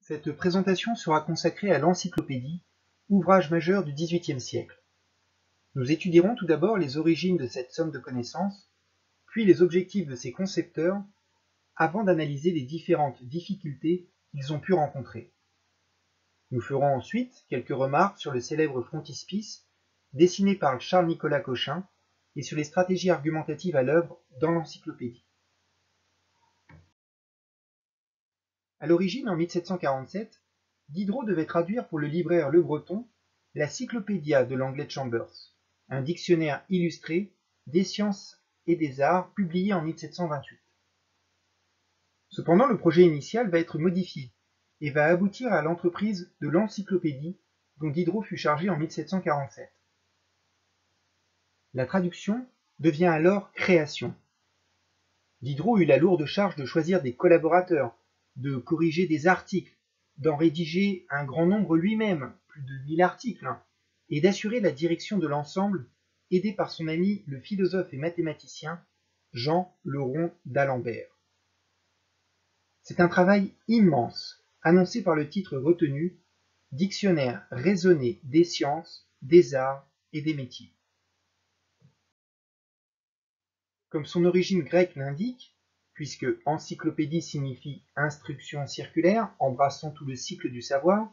Cette présentation sera consacrée à l'Encyclopédie, ouvrage majeur du XVIIIe siècle. Nous étudierons tout d'abord les origines de cette somme de connaissances, puis les objectifs de ses concepteurs, avant d'analyser les différentes difficultés qu'ils ont pu rencontrer. Nous ferons ensuite quelques remarques sur le célèbre frontispice dessiné par Charles-Nicolas Cochin et sur les stratégies argumentatives à l'œuvre dans l'Encyclopédie. À l'origine, en 1747, Diderot devait traduire pour le libraire Le Breton la Cyclopédia de l'anglais de Chambers, un dictionnaire illustré des sciences et des arts publié en 1728. Cependant, le projet initial va être modifié et va aboutir à l'entreprise de l'Encyclopédie dont Diderot fut chargé en 1747. La traduction devient alors création. Diderot eut la lourde charge de choisir des collaborateurs, de corriger des articles, d'en rédiger un grand nombre lui-même, plus de 1000 articles, et d'assurer la direction de l'ensemble, aidé par son ami le philosophe et mathématicien Jean Le Rond d'Alembert. C'est un travail immense, annoncé par le titre retenu « Dictionnaire raisonné des sciences, des arts et des métiers ». Comme son origine grecque l'indique, puisque encyclopédie signifie instruction circulaire embrassant tout le cycle du savoir,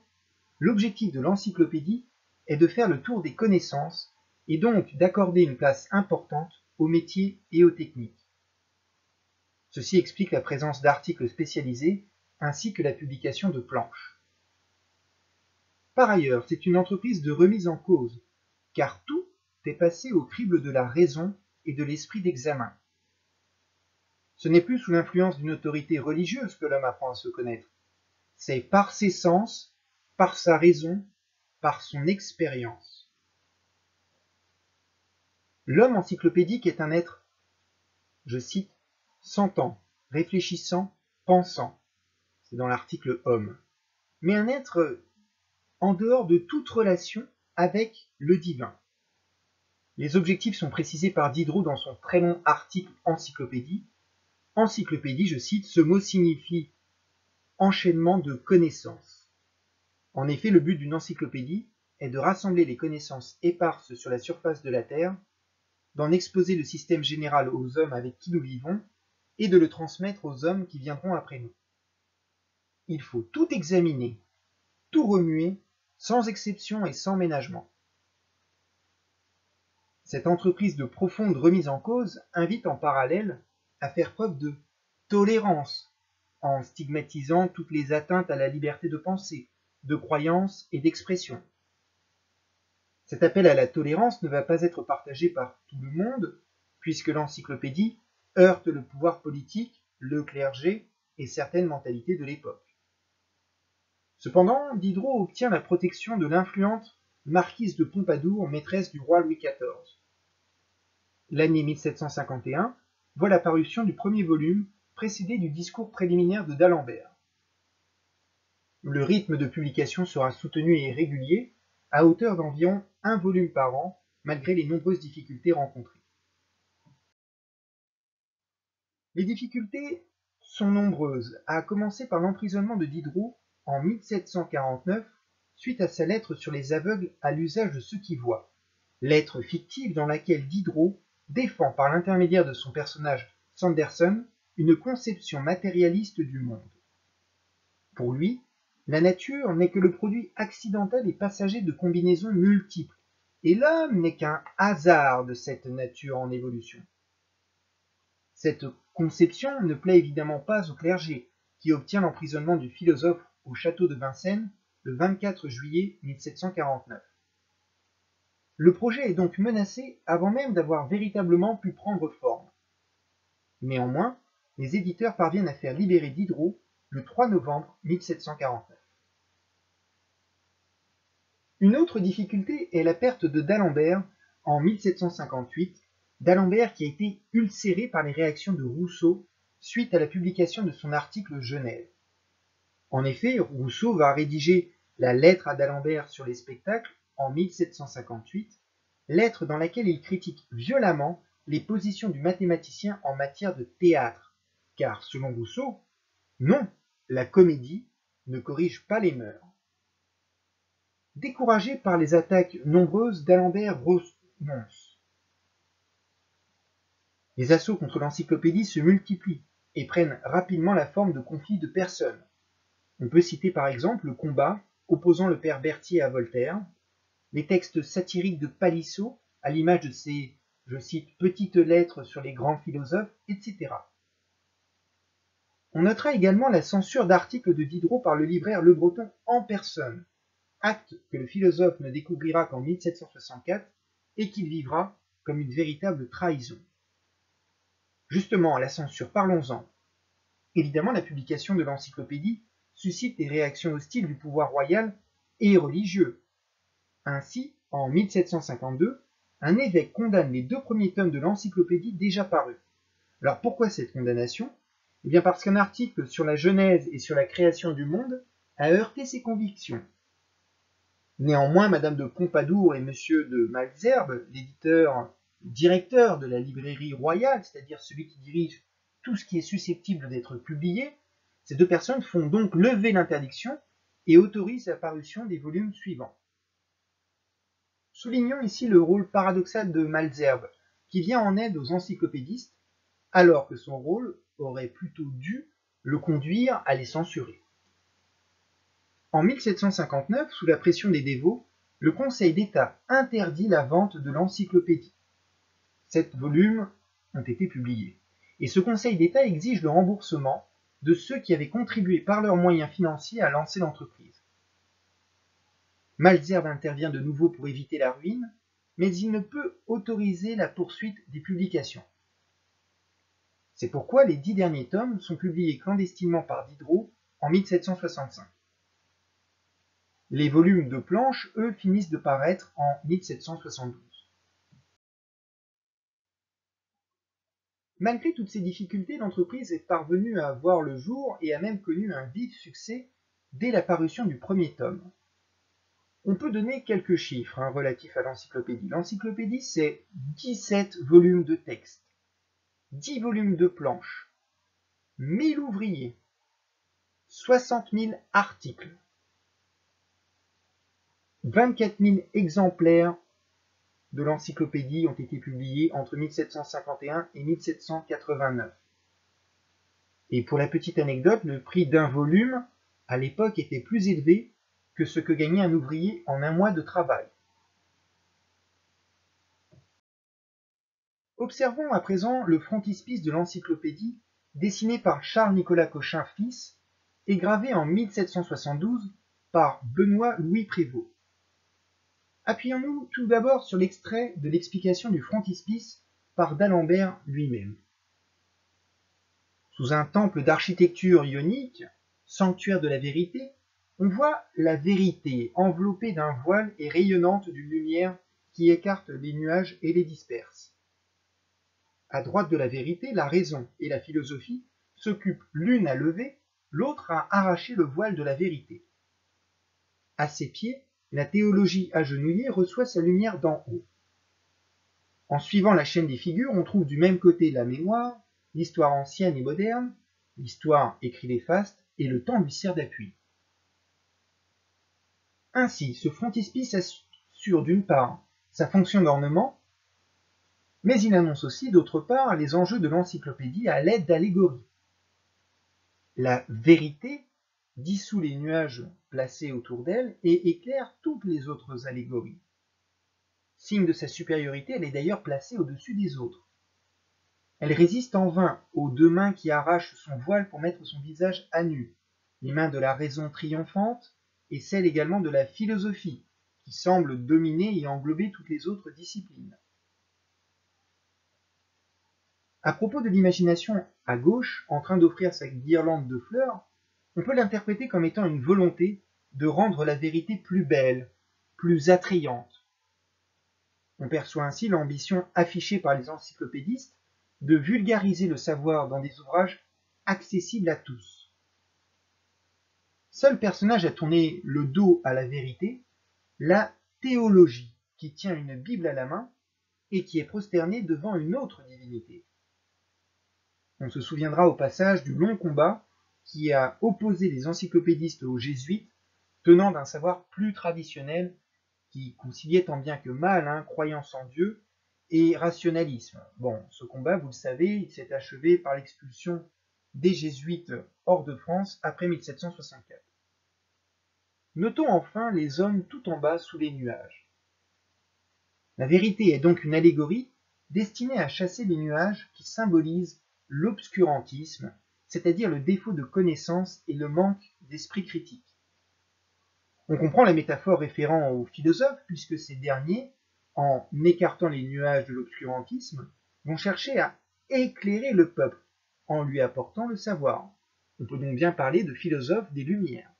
l'objectif de l'encyclopédie est de faire le tour des connaissances et donc d'accorder une place importante aux métiers et aux techniques. Ceci explique la présence d'articles spécialisés ainsi que la publication de planches. Par ailleurs, c'est une entreprise de remise en cause, car tout est passé au crible de la raison et de l'esprit d'examen. Ce n'est plus sous l'influence d'une autorité religieuse que l'homme apprend à se connaître. C'est par ses sens, par sa raison, par son expérience. L'homme encyclopédique est un être, je cite, sentant, réfléchissant, pensant. C'est dans l'article homme. Mais un être en dehors de toute relation avec le divin. Les objectifs sont précisés par Diderot dans son très long article Encyclopédie. Encyclopédie, je cite, ce mot signifie enchaînement de connaissances. En effet, le but d'une encyclopédie est de rassembler les connaissances éparses sur la surface de la Terre, d'en exposer le système général aux hommes avec qui nous vivons et de le transmettre aux hommes qui viendront après nous. Il faut tout examiner, tout remuer, sans exception et sans ménagement. Cette entreprise de profonde remise en cause invite en parallèle à faire preuve de tolérance, en stigmatisant toutes les atteintes à la liberté de pensée, de croyance et d'expression. Cet appel à la tolérance ne va pas être partagé par tout le monde, puisque l'encyclopédie heurte le pouvoir politique, le clergé et certaines mentalités de l'époque. Cependant, Diderot obtient la protection de l'influente marquise de Pompadour, maîtresse du roi Louis XIV. L'année 1751 voit la parution du premier volume, précédé du discours préliminaire de d'Alembert. Le rythme de publication sera soutenu et régulier, à hauteur d'environ un volume par an, malgré les nombreuses difficultés rencontrées. Les difficultés sont nombreuses, à commencer par l'emprisonnement de Diderot en 1749, suite à sa lettre sur les aveugles à l'usage de ceux qui voient, lettre fictive dans laquelle Diderot défend par l'intermédiaire de son personnage Sanderson une conception matérialiste du monde. Pour lui, la nature n'est que le produit accidentel et passager de combinaisons multiples, et l'homme n'est qu'un hasard de cette nature en évolution. Cette conception ne plaît évidemment pas au clergé, qui obtient l'emprisonnement du philosophe au château de Vincennes le 24 juillet 1749. Le projet est donc menacé avant même d'avoir véritablement pu prendre forme. Néanmoins, les éditeurs parviennent à faire libérer Diderot le 3 novembre 1749. Une autre difficulté est la perte de d'Alembert en 1758, d'Alembert qui a été ulcéré par les réactions de Rousseau suite à la publication de son article Genève. En effet, Rousseau va rédiger la lettre à d'Alembert sur les spectacles en 1758, lettre dans laquelle il critique violemment les positions du mathématicien en matière de théâtre, car selon Rousseau, non, la comédie ne corrige pas les mœurs. Découragé par les attaques nombreuses, d'Alembert renonce. Les assauts contre l'encyclopédie se multiplient et prennent rapidement la forme de conflits de personnes. On peut citer par exemple le combat opposant le père Berthier à Voltaire, les textes satiriques de Palissot à l'image de ses, je cite, petites lettres sur les grands philosophes, etc. On notera également la censure d'articles de Diderot par le libraire Le Breton en personne, acte que le philosophe ne découvrira qu'en 1764 et qu'il vivra comme une véritable trahison. Justement, la censure, parlons-en. Évidemment, la publication de l'encyclopédie suscite des réactions hostiles du pouvoir royal et religieux. Ainsi, en 1752, un évêque condamne les 2 premiers tomes de l'encyclopédie déjà parus. Alors pourquoi cette condamnation? Eh bien parce qu'un article sur la Genèse et sur la création du monde a heurté ses convictions. Néanmoins, Madame de Pompadour et Monsieur de Malesherbes, directeur de la librairie royale, c'est-à-dire celui qui dirige tout ce qui est susceptible d'être publié, ces 2 personnes font donc lever l'interdiction et autorisent la parution des volumes suivants. Soulignons ici le rôle paradoxal de Malesherbes, qui vient en aide aux encyclopédistes, alors que son rôle aurait plutôt dû le conduire à les censurer. En 1759, sous la pression des dévots, le Conseil d'État interdit la vente de l'encyclopédie. 7 volumes ont été publiés, et ce Conseil d'État exige le remboursement de ceux qui avaient contribué par leurs moyens financiers à lancer l'entreprise. Malesherbes intervient de nouveau pour éviter la ruine, mais il ne peut autoriser la poursuite des publications. C'est pourquoi les 10 derniers tomes sont publiés clandestinement par Diderot en 1765. Les volumes de planches, eux, finissent de paraître en 1772. Malgré toutes ces difficultés, l'entreprise est parvenue à voir le jour et a même connu un vif succès dès la parution du premier tome. On peut donner quelques chiffres relatifs à l'encyclopédie. L'encyclopédie, c'est 17 volumes de texte, 10 volumes de planches, 1000 ouvriers, 60 000 articles, 24 000 exemplaires de l'encyclopédie ont été publiés entre 1751 et 1789. Et pour la petite anecdote, le prix d'un volume, à l'époque, était plus élevé que ce que gagnait un ouvrier en un mois de travail. Observons à présent le frontispice de l'encyclopédie dessiné par Charles-Nicolas Cochin fils et gravé en 1772 par Benoît-Louis Prévost. Appuyons-nous tout d'abord sur l'extrait de l'explication du frontispice par d'Alembert lui-même. Sous un temple d'architecture ionique, sanctuaire de la vérité, on voit la vérité enveloppée d'un voile et rayonnante d'une lumière qui écarte les nuages et les disperse. À droite de la vérité, la raison et la philosophie s'occupent l'une à lever, l'autre à arracher le voile de la vérité. À ses pieds, la théologie agenouillée reçoit sa lumière d'en haut. En suivant la chaîne des figures, on trouve du même côté la mémoire, l'histoire ancienne et moderne, l'histoire écrit les fastes, et le temps lui sert d'appui. Ainsi, ce frontispice assure d'une part sa fonction d'ornement, mais il annonce aussi d'autre part les enjeux de l'encyclopédie à l'aide d'allégories. La vérité dissout les nuages placés autour d'elle et éclaire toutes les autres allégories. Signe de sa supériorité, elle est d'ailleurs placée au-dessus des autres. Elle résiste en vain aux 2 mains qui arrachent son voile pour mettre son visage à nu, les mains de la raison triomphante et celles également de la philosophie, qui semble dominer et englober toutes les autres disciplines. À propos de l'imagination à gauche, en train d'offrir sa guirlande de fleurs, on peut l'interpréter comme étant une volonté de rendre la vérité plus belle, plus attrayante. On perçoit ainsi l'ambition affichée par les encyclopédistes de vulgariser le savoir dans des ouvrages accessibles à tous. Seul personnage à tourner le dos à la vérité, la théologie, qui tient une Bible à la main et qui est prosternée devant une autre divinité. On se souviendra au passage du long combat qui a opposé les encyclopédistes aux jésuites, tenant d'un savoir plus traditionnel, qui conciliait tant bien que mal croyance en Dieu et rationalisme. Bon, ce combat, vous le savez, il s'est achevé par l'expulsion des jésuites hors de France après 1764. Notons enfin les hommes tout en bas sous les nuages. La vérité est donc une allégorie destinée à chasser les nuages qui symbolisent l'obscurantisme, c'est-à-dire le défaut de connaissance et le manque d'esprit critique. On comprend la métaphore référant aux philosophes, puisque ces derniers, en écartant les nuages de l'obscurantisme, vont chercher à éclairer le peuple, en lui apportant le savoir. On peut donc bien parler de philosophes des Lumières.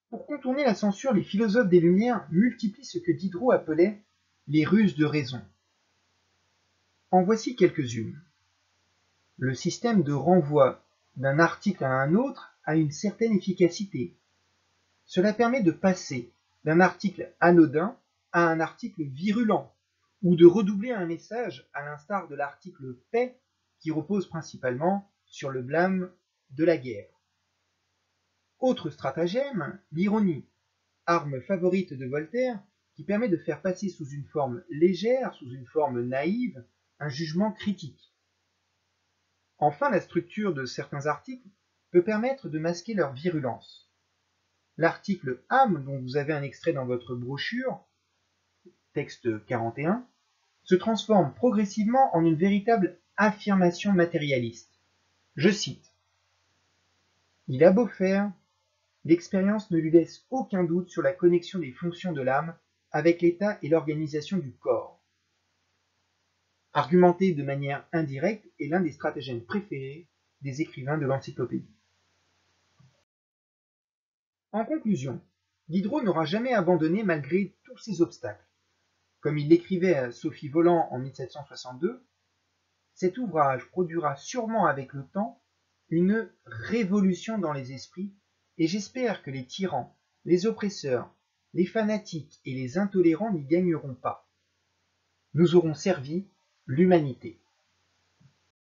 Pour contourner la censure, les philosophes des Lumières multiplient ce que Diderot appelait les ruses de raison. En voici quelques-unes. Le système de renvoi d'un article à un autre a une certaine efficacité. Cela permet de passer d'un article anodin à un article virulent, ou de redoubler un message à l'instar de l'article paix qui repose principalement sur le blâme de la guerre. Autre stratagème, l'ironie, arme favorite de Voltaire, qui permet de faire passer sous une forme légère, sous une forme naïve, un jugement critique. Enfin, la structure de certains articles peut permettre de masquer leur virulence. L'article âme, dont vous avez un extrait dans votre brochure, texte 41, se transforme progressivement en une véritable affirmation matérialiste. Je cite: « Il a beau faire, l'expérience ne lui laisse aucun doute sur la connexion des fonctions de l'âme avec l'état et l'organisation du corps. » Argumenter de manière indirecte est l'un des stratagèmes préférés des écrivains de l'encyclopédie. En conclusion, Diderot n'aura jamais abandonné malgré tous ces obstacles. Comme il l'écrivait à Sophie Voland en 1762, cet ouvrage produira sûrement avec le temps une révolution dans les esprits, et j'espère que les tyrans, les oppresseurs, les fanatiques et les intolérants n'y gagneront pas. Nous aurons servi l'humanité.